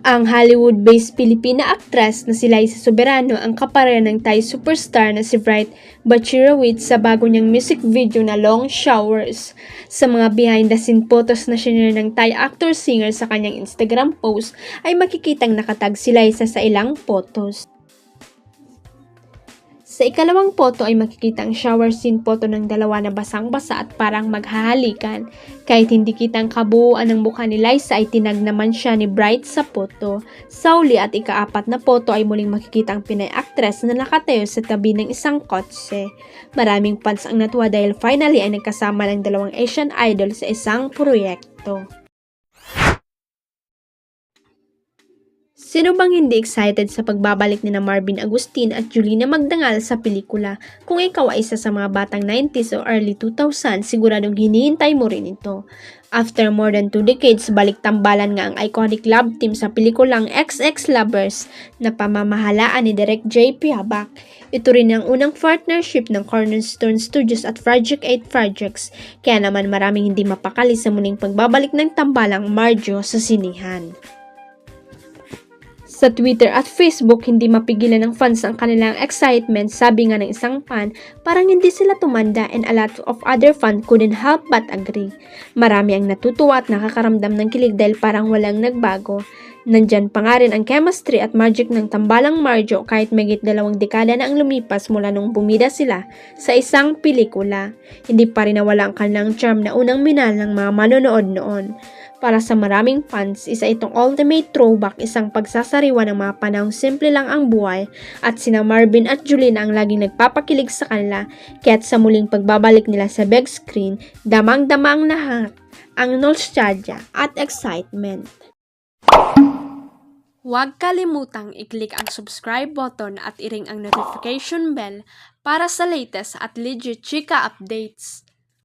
Ang Hollywood-based Pilipina actress na si Liza Soberano ang kapareha ng Thai superstar na si Bright Bachirowitz sa bago niyang music video na Long Showers. Sa mga behind-the-scene photos na shinare ng Thai actor-singer sa kanyang Instagram post ay makikitang nakatag si Liza sa ilang photos. Sa ikalawang photo ay makikita ang shower scene photo ng dalawa na basang-basa at parang maghahalikan. Kahit hindi kitang kabuuan ng mukha ni Liza ay tinag naman siya ni Bright sa photo. Sa uli at ikaapat na photo ay muling makikita ang Pinay actress na nakatayo sa tabi ng isang kotse. Maraming fans ang natuwa dahil finally ay nagkasama ng dalawang Asian idol sa isang proyekto. Sino bang hindi excited sa pagbabalik ni na Marvin Agustin at Julina Magdangal sa pelikula? Kung ikaw ay isa sa mga batang 90s o early 2000, siguradong hinihintay mo rin ito. After more than 2 decades, balik tambalan nga ang iconic love team sa pelikulang XX Lovers na pamamahalaan ni Direk J.P. Habak. Ito rin ang unang partnership ng Cornerstone Studios at Project 8 Projects, kaya naman maraming hindi mapakali sa muling pagbabalik ng tambalang Marjo sa sinihan. Sa Twitter at Facebook, hindi mapigilan ng fans ang kanilang excitement. Sabi nga ng isang fan, parang hindi sila tumanda and a lot of other fans couldn't help but agree. Marami ang natutuwa at nakakaramdam ng kilig dahil parang walang nagbago. Nandyan pa nga rin ang chemistry at magic ng tambalang Marjo kahit mahigit 2 dekada na ang lumipas mula nung bumida sila sa isang pelikula. Hindi pa rin nawala ang kanilang charm na unang minahal ng mga manonood noon. Para sa maraming fans, isa itong ultimate throwback, isang pagsasariwa ng mga panahong simple lang ang buhay at sina Marvin at Julina ang laging nagpapakilig sa kanila, kaya't sa muling pagbabalik nila sa big screen, damang-dama ang lahat ang nostalgia at excitement. Huwag kalimutang i-click ang subscribe button at i-ring ang notification bell para sa latest at legit chika updates.